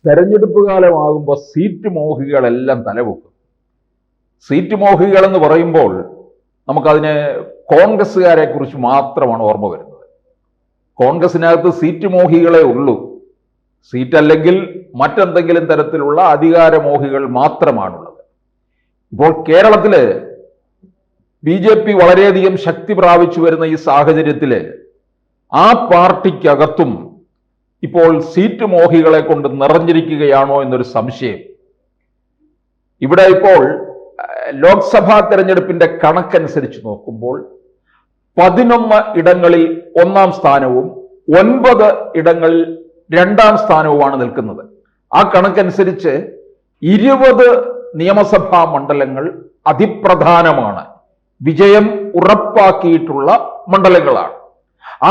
തെരഞ്ഞെടുപ്പ് കാലമാകുമ്പോൾ seat മോഹികളെല്ലാം തലപൊക്കും. Seat മോഹികൾ എന്ന് പറയുമ്പോൾ നമുക്കതിന് കോൺഗ്രസ്സുകാരെ കുറിച്ച് മാത്രമാണ് ഓർമ്മ വരുന്നത്. കോൺഗ്രസിനകത്ത് സീറ്റ് മോഹികളെ ഉള്ളൂ. സീറ്റ് അല്ലെങ്കിൽ മറ്റെന്തെങ്കിലും തരത്തിലുള്ള അധികാരമോഹികൾ മാത്രമാണുള്ളത്. ഇപ്പോൾ കേരളത്തില് BJP വളരെയധികം ശക്തി പ്രാപിച്ചു വരുന്ന ഈ സാഹചര്യത്തിൽ ആ പാർട്ടിക്കകത്തും ഇപ്പോൾ സീറ്റ് മോഹികളെ കൊണ്ട് നിറഞ്ഞിരിക്കുകയാണോ എന്നൊരു സംശയം. ഇവിടെ ഇപ്പോൾ ലോക്സഭാ തെരഞ്ഞെടുപ്പിന്റെ കണക്കനുസരിച്ച് നോക്കുമ്പോൾ 11 ഇടങ്ങളിൽ 1-ാം സ്ഥാനവും 9 ഇടങ്ങളിൽ 2-ാം സ്ഥാനവുമാണ് നിൽക്കുന്നത്. ആ കണക്കനുസരിച്ച് 20 നിയമസഭാ മണ്ഡലങ്ങൾ അതിപ്രധാനമാണ്, വിജയം ഉറപ്പാക്കിയിട്ടുള്ള മണ്ഡലങ്ങളാണ്.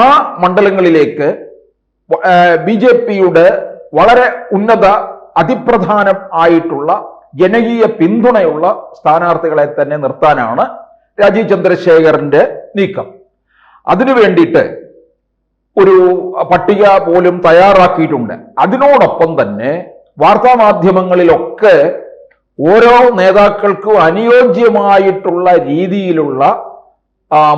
ആ മണ്ഡലങ്ങളിലേക്ക് BJPയുടെ വളരെ ഉന്നത അതിപ്രധാനം ആയിട്ടുള്ള ജനകീയ പിന്തുണയുള്ള സ്ഥാനാർത്ഥികളെ തന്നെ നിർത്താനാണ് രാജീവ് ചന്ദ്രശേഖറിന്റെ നീക്കം. അതിനു വേണ്ടിയിട്ട് ഒരു പട്ടിക പോലും തയ്യാറാക്കിയിട്ടുണ്ട്. അതിനോടൊപ്പം തന്നെ വാർത്താമാധ്യമങ്ങളിലൊക്കെ ഓരോ നേതാക്കൾക്കും അനുയോജ്യമായിട്ടുള്ള രീതിയിലുള്ള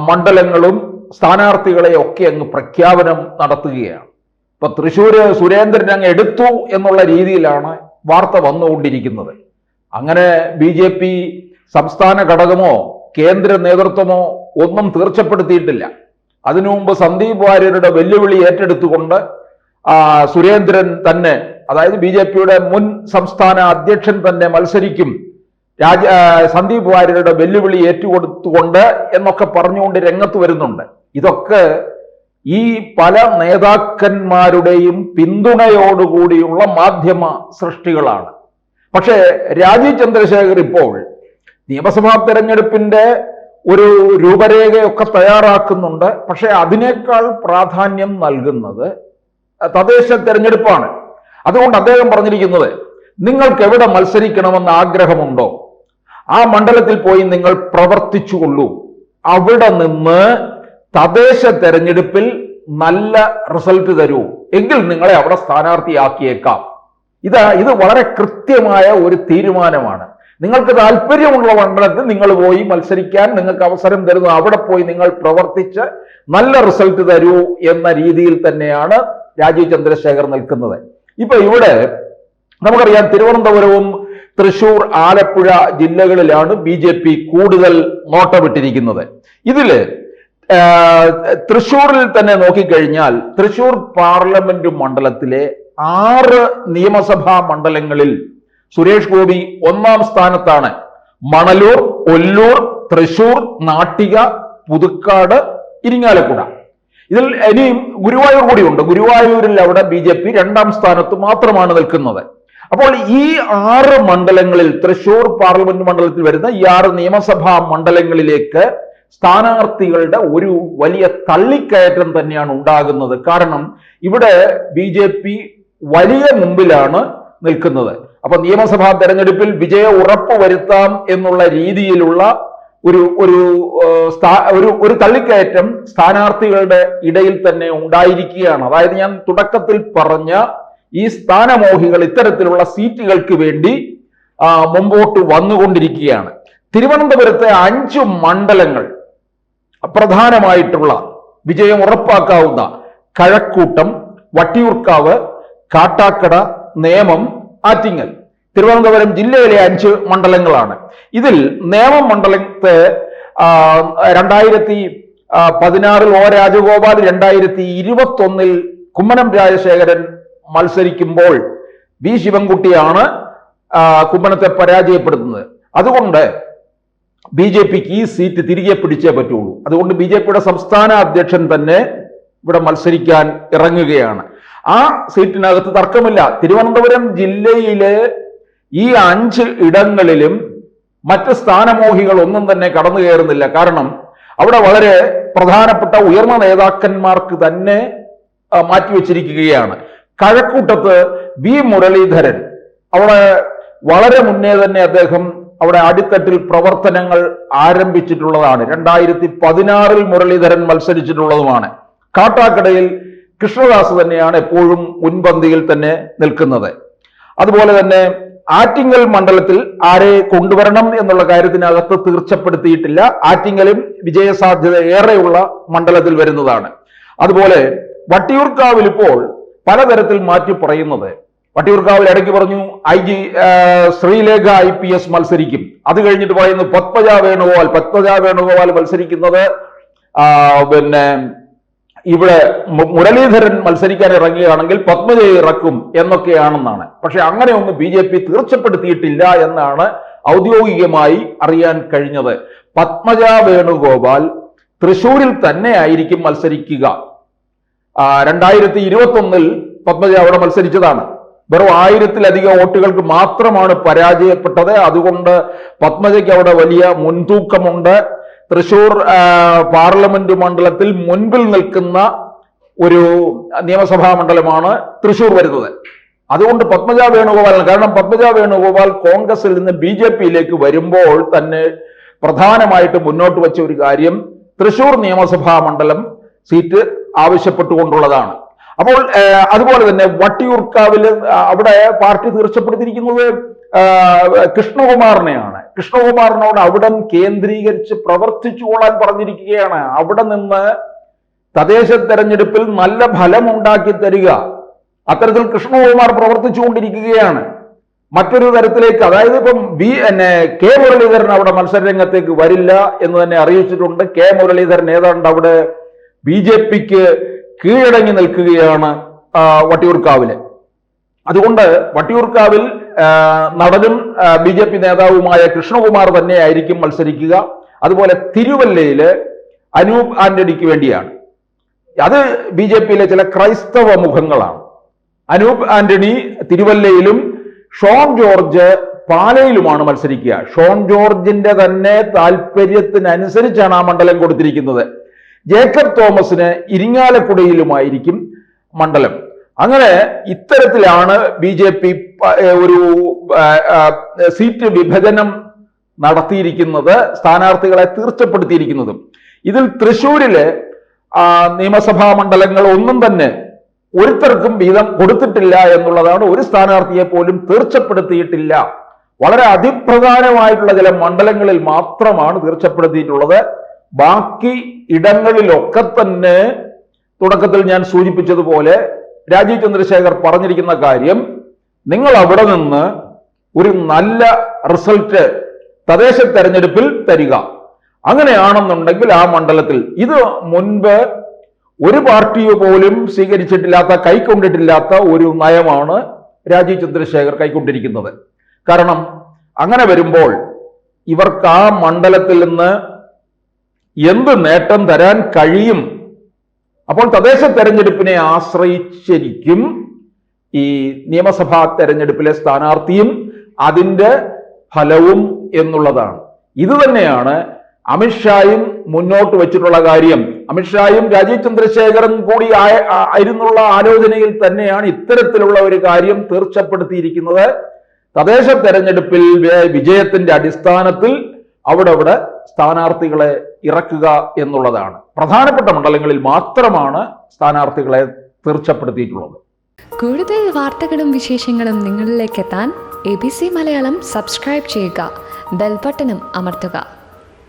മണ്ഡലങ്ങളും സ്ഥാനാർത്ഥികളെയൊക്കെ അങ്ങ് പ്രഖ്യാപനം നടത്തുകയാണ്. ഇപ്പൊ തൃശ്ശൂര് സുരേന്ദ്രൻ അങ്ങ് എടുത്തു എന്നുള്ള രീതിയിലാണ് വാർത്ത വന്നുകൊണ്ടിരിക്കുന്നത്. അങ്ങനെ BJP സംസ്ഥാന ഘടകമോ കേന്ദ്ര നേതൃത്വമോ ഒന്നും തീർച്ചപ്പെടുത്തിയിട്ടില്ല. അതിനു മുമ്പ് സന്ദീപ് വാര്യരുടെ വെല്ലുവിളി ഏറ്റെടുത്തുകൊണ്ട് സുരേന്ദ്രൻ തന്നെ, അതായത് BJPയുടെ മുൻ സംസ്ഥാന അധ്യക്ഷൻ തന്നെ മത്സരിക്കും, സന്ദീപ് വാര്യരുടെ വെല്ലുവിളി ഏറ്റുകൊടുത്തുകൊണ്ട് എന്നൊക്കെ പറഞ്ഞുകൊണ്ട് രംഗത്ത് വരുന്നുണ്ട്. ഇതൊക്കെ ഈ പല നേതാക്കന്മാരുടെയും പിന്തുണയോടുകൂടിയുള്ള മാധ്യമ സൃഷ്ടികളാണ്. പക്ഷേ രാജീവ് ചന്ദ്രശേഖർ ഇപ്പോൾ നിയമസഭാ തെരഞ്ഞെടുപ്പിന്റെ ഒരു രൂപരേഖയൊക്കെ തയ്യാറാക്കുന്നുണ്ട്. പക്ഷെ അതിനേക്കാൾ പ്രാധാന്യം നൽകുന്നത് തദ്ദേശ തെരഞ്ഞെടുപ്പാണ്. അതുകൊണ്ട് അദ്ദേഹം പറഞ്ഞിരിക്കുന്നത്, നിങ്ങൾക്ക് എവിടെ മത്സരിക്കണമെന്ന് ആഗ്രഹമുണ്ടോ ആ മണ്ഡലത്തിൽ പോയി നിങ്ങൾ പ്രവർത്തിച്ചുകൊള്ളൂ, അവിടെ നിന്ന് തദ്ദേശ തെരഞ്ഞെടുപ്പിൽ നല്ല റിസൾട്ട് തരൂ, എങ്കിൽ നിങ്ങളെ അവിടെ സ്ഥാനാർത്ഥിയാക്കിയേക്കാം. ഇത് വളരെ കൃത്യമായ ഒരു തീരുമാനമാണ്. നിങ്ങൾക്ക് താല്പര്യമുള്ള മണ്ഡലത്തിൽ നിങ്ങൾ പോയി മത്സരിക്കാൻ നിങ്ങൾക്ക് അവസരം തരുന്നു, അവിടെ പോയി നിങ്ങൾ പ്രവർത്തിച്ച് നല്ല റിസൾട്ട് തരൂ എന്ന രീതിയിൽ തന്നെയാണ് രാജീവ് ചന്ദ്രശേഖർ നിൽക്കുന്നത്. ഇപ്പൊ ഇവിടെ നമുക്കറിയാം, തിരുവനന്തപുരവും തൃശൂർ, ആലപ്പുഴ ജില്ലകളിലാണ് BJP കൂടുതൽ നോട്ടമിട്ടിരിക്കുന്നത്. ഇതില് തൃശൂരിൽ തന്നെ നോക്കിക്കഴിഞ്ഞാൽ തൃശൂർ പാർലമെന്റ് മണ്ഡലത്തിലെ 6 നിയമസഭാ മണ്ഡലങ്ങളിൽ സുരേഷ് ഗോപി 1-ാം സ്ഥാനത്താണ്. മണലൂർ, ഒല്ലൂർ, തൃശൂർ, നാട്ടിക, പുതുക്കാട്, ഇരിങ്ങാലക്കുട. ഇതിൽ ഇനിയും ഗുരുവായൂർ കൂടിയുണ്ട്. ഗുരുവായൂരിൽ അവിടെ BJP 2-ാം സ്ഥാനത്ത് മാത്രമാണ് നിൽക്കുന്നത്. അപ്പോൾ ഈ 6 മണ്ഡലങ്ങളിൽ, തൃശൂർ പാർലമെന്റ് മണ്ഡലത്തിൽ വരുന്ന ഈ 6 നിയമസഭാ മണ്ഡലങ്ങളിലേക്ക് സ്ഥാനാർത്ഥികളുടെ ഒരു വലിയ തള്ളിക്കയറ്റം തന്നെയാണ് ഉണ്ടാകുന്നത്. കാരണം ഇവിടെ BJP വലിയ മുമ്പിലാണ് നിൽക്കുന്നത്. അപ്പൊ നിയമസഭാ തെരഞ്ഞെടുപ്പിൽ വിജയ ഉറപ്പ് വരുത്താം എന്നുള്ള രീതിയിലുള്ള ഒരു തള്ളിക്കയറ്റം സ്ഥാനാർത്ഥികളുടെ ഇടയിൽ തന്നെ ഉണ്ടായിരിക്കുകയാണ്. അതായത് ഞാൻ തുടക്കത്തിൽ പറഞ്ഞ ഈ സ്ഥാനമോഹികൾ ഇത്തരത്തിലുള്ള സീറ്റുകൾക്ക് വേണ്ടി മുമ്പോട്ട് വന്നുകൊണ്ടിരിക്കുകയാണ്. തിരുവനന്തപുരത്തെ 5 മണ്ഡലങ്ങൾ പ്രധാനമായിട്ടുള്ള വിജയം ഉറപ്പാക്കാവുന്ന കഴക്കൂട്ടം, വട്ടിയൂർക്കാവ്, കാട്ടാക്കട, നേമം, ആറ്റിങ്ങൽ, തിരുവനന്തപുരം ജില്ലയിലെ 5 മണ്ഡലങ്ങളാണ്. ഇതിൽ നേമം മണ്ഡലത്തെ 2016 O രാജഗോപാൽ, 2021 കുമ്മനം രാജശേഖരൻ മത്സരിക്കുമ്പോൾ V ശിവൻകുട്ടിയാണ് കുമ്മനത്തെ പരാജയപ്പെടുത്തുന്നത്. അതുകൊണ്ട് BJPക്ക് ഈ സീറ്റ് തിരികെ പിടിച്ചേ പറ്റുള്ളൂ. അതുകൊണ്ട് BJPയുടെ സംസ്ഥാന അധ്യക്ഷൻ തന്നെ ഇവിടെ മത്സരിക്കാൻ ഇറങ്ങുകയാണ്. ആ സീറ്റിനകത്ത് തർക്കമില്ല. തിരുവനന്തപുരം ജില്ലയിലെ ഈ 5 ഇടങ്ങളിലും മറ്റ് സ്ഥാനമോഹികൾ ഒന്നും തന്നെ കടന്നു കയറുന്നില്ല. കാരണം അവിടെ വളരെ പ്രധാനപ്പെട്ട ഉയർന്ന നേതാക്കന്മാർക്ക് തന്നെ മാറ്റിവെച്ചിരിക്കുകയാണ്. കഴക്കൂട്ടത്ത് V മുരളീധരൻ, അവിടെ വളരെ മുന്നേ തന്നെ അദ്ദേഹം അവിടെ അടിത്തട്ടിൽ പ്രവർത്തനങ്ങൾ ആരംഭിച്ചിട്ടുള്ളതാണ്. 2016 മുരളീധരൻ മത്സരിച്ചിട്ടുള്ളതുമാണ്. കാട്ടാക്കടയിൽ കൃഷ്ണദാസ് തന്നെയാണ് എപ്പോഴും മുൻപന്തിയിൽ തന്നെ നിൽക്കുന്നത്. അതുപോലെ തന്നെ ആറ്റിങ്ങൽ മണ്ഡലത്തിൽ ആരെ കൊണ്ടുവരണം എന്നുള്ള കാര്യത്തിനകത്ത് തീർച്ചപ്പെടുത്തിയിട്ടില്ല. ആറ്റിങ്ങലും വിജയസാധ്യത ഏറെയുള്ള മണ്ഡലത്തിൽ വരുന്നതാണ്. അതുപോലെ വട്ടിയൂർക്കാവിൽ ഇപ്പോൾ പലതരത്തിൽ മാറ്റി പറയുന്നത്, വട്ടിയൂർക്കാവിൽ ഇടയ്ക്ക് പറഞ്ഞു ശ്രീലേഖ IPS മത്സരിക്കും. അത് കഴിഞ്ഞിട്ട് പറയുന്നു പത്മജ വേണുഗോപാൽ മത്സരിക്കുന്നത് പിന്നെ ഇവിടെ മുരളീധരൻ മത്സരിക്കാൻ ഇറങ്ങുകയാണെങ്കിൽ പത്മജയെ ഇറക്കും എന്നൊക്കെയാണെന്നാണ്. പക്ഷെ അങ്ങനെയൊന്നും BJP തീർച്ചപ്പെടുത്തിയിട്ടില്ല എന്നാണ് ഔദ്യോഗികമായി അറിയാൻ കഴിഞ്ഞത്. പത്മജ വേണുഗോപാൽ തൃശൂരിൽ തന്നെ ആയിരിക്കും മത്സരിക്കുക. 2021 പത്മജ അവിടെ മത്സരിച്ചതാണ്. വെറും 1000-ലധികം വോട്ടുകൾക്ക് മാത്രമാണ് പരാജയപ്പെട്ടത്. അതുകൊണ്ട് പത്മജയ്ക്ക് അവിടെ വലിയ മുൻതൂക്കമുണ്ട്. തൃശൂർ പാർലമെന്റ് മണ്ഡലത്തിൽ മുൻപിൽ നിൽക്കുന്ന ഒരു നിയമസഭാ മണ്ഡലമാണ് തൃശൂർ വരുന്നത്. അതുകൊണ്ട് പത്മജ വേണുഗോപാൽ, കാരണം പത്മജ വേണുഗോപാൽ കോൺഗ്രസിൽ നിന്ന് BJPയിലേക്ക് വരുമ്പോൾ തന്നെ പ്രധാനമായിട്ട് മുന്നോട്ട് വെച്ച ഒരു കാര്യം തൃശൂർ നിയമസഭാ മണ്ഡലം സീറ്റ് ആവശ്യപ്പെട്ടുകൊണ്ടുള്ളതാണ്. അപ്പോൾ അതുപോലെ തന്നെ വട്ടിയൂർക്കാവിൽ അവിടെ പാർട്ടി തീർച്ചപ്പെടുത്തിയിരിക്കുന്നത് കൃഷ്ണകുമാറിനെയാണ്. കൃഷ്ണകുമാറിനോട് അവിടം കേന്ദ്രീകരിച്ച് പ്രവർത്തിച്ചുകൊള്ളാൻ പറഞ്ഞിരിക്കുകയാണ്. അവിടെ നിന്ന് തദ്ദേശ തെരഞ്ഞെടുപ്പിൽ നല്ല ഫലം ഉണ്ടാക്കി തരിക, അത്തരത്തിൽ കൃഷ്ണകുമാർ പ്രവർത്തിച്ചുകൊണ്ടിരിക്കുകയാണ്. മറ്റൊരു തരത്തിലേക്ക്, അതായത് ഇപ്പം കെ മുരളീധരൻ അവിടെ മത്സരരംഗത്തേക്ക് വരില്ല എന്ന് തന്നെ അറിയിച്ചിട്ടുണ്ട്. കെ മുരളീധരൻ ഏതാണ്ട് അവിടെ BJPക്ക് കീഴടങ്ങി നിൽക്കുകയാണ് വട്ടിയൂർക്കാവില്. അതുകൊണ്ട് വട്ടിയൂർക്കാവിൽ നടനും BJP നേതാവുമായ കൃഷ്ണകുമാർ തന്നെ ആയിരിക്കും മത്സരിക്കുക. അതുപോലെ തിരുവല്ലയില് അനൂപ് ആന്റണിക്ക് വേണ്ടിയാണ്. അത് BJPയിലെ ചില ക്രൈസ്തവ മുഖങ്ങളാണ്. അനൂപ് ആന്റണി തിരുവല്ലയിലും ഷോൺ ജോർജ് പാലയിലുമാണ് മത്സരിക്കുക. ഷോൺ ജോർജിന്റെ തന്നെ താല്പര്യത്തിനനുസരിച്ചാണ് ആ മണ്ഡലം കൊടുത്തിരിക്കുന്നത്. ജേക്കബ് തോമസിന് ഇരിങ്ങാലക്കുടയിലുമായിരിക്കും മണ്ഡലം. അങ്ങനെ ഇത്തരത്തിലാണ് BJP ഒരു സീറ്റ് വിഭജനം നടത്തിയിരിക്കുന്നത്, സ്ഥാനാർത്ഥികളെ തീർച്ചപ്പെടുത്തിയിരിക്കുന്നതും. ഇതിൽ തൃശ്ശൂരിലെ നിയമസഭാ മണ്ഡലങ്ങൾ ഒന്നും തന്നെ ഒരുത്തർക്കും വീതം കൊടുത്തിട്ടില്ല എന്നുള്ളതാണ്. ഒരു സ്ഥാനാർത്ഥിയെ പോലും തീർച്ചപ്പെടുത്തിയിട്ടില്ല. വളരെ അതിപ്രധാനമായിട്ടുള്ള ചില മണ്ഡലങ്ങളിൽ മാത്രമാണ് തീർച്ചപ്പെടുത്തിയിട്ടുള്ളത്. ബാക്കി ഇടങ്ങളിലൊക്കെ തന്നെ തുടക്കത്തിൽ ഞാൻ സൂചിപ്പിച്ചതുപോലെ രാജീവ് ചന്ദ്രശേഖർ പറഞ്ഞിരിക്കുന്ന കാര്യം, നിങ്ങൾ അവിടെ നിന്ന് ഒരു നല്ല റിസൾട്ട് തദ്ദേശ തെരഞ്ഞെടുപ്പിൽ തരിക. അങ്ങനെയാണെന്നുണ്ടെങ്കിൽ ആ മണ്ഡലത്തിൽ, ഇത് മുൻപ് ഒരു പാർട്ടി പോലും സ്വീകരിച്ചിട്ടില്ലാത്ത, കൈക്കൊണ്ടിട്ടില്ലാത്ത ഒരു നയമാണ് രാജീവ് ചന്ദ്രശേഖർ കൈക്കൊണ്ടിരിക്കുന്നത്. കാരണം അങ്ങനെ വരുമ്പോൾ ഇവർക്ക് ആ മണ്ഡലത്തിൽ നിന്ന് എന്ത് നേട്ടം തരാൻ കഴിയും? അപ്പോൾ തദ്ദേശ തെരഞ്ഞെടുപ്പിനെ ആശ്രയിച്ചിരിക്കും ഈ നിയമസഭാ തെരഞ്ഞെടുപ്പിലെ സ്ഥാനാർത്ഥിയും അതിൻ്റെ ഫലവും എന്നുള്ളതാണ്. ഇത് തന്നെയാണ് അമിത്ഷായും മുന്നോട്ട് വെച്ചിട്ടുള്ള കാര്യം. അമിത്ഷായും രാജീവ് ചന്ദ്രശേഖരൻ കൂടി ആയിരുന്നുള്ള ആലോചനയിൽ തന്നെയാണ് ഇത്തരത്തിലുള്ള ഒരു കാര്യം തീർച്ചപ്പെടുത്തിയിരിക്കുന്നത്. തദ്ദേശ തെരഞ്ഞെടുപ്പിൽ വിജയത്തിന്റെ അടിസ്ഥാനത്തിൽ അവിടെ സ്ഥാനാർത്ഥികളെ ഇറക്കുക എന്നുള്ളതാണ്. പ്രധാനപ്പെട്ട മണ്ഡലങ്ങളിൽ മാത്രമാണ് സ്ഥാനാർത്ഥികളെ തീർച്ചപ്പെടുത്തിയിട്ടുള്ളത്. കൂടുതൽ വാർത്തകളും വിശേഷങ്ങളും നിങ്ങളിലേക്ക് എത്താൻ ABC മലയാളം സബ്സ്ക്രൈബ് ചെയ്യുക, ബെൽ ബട്ടണും അമർത്തുക.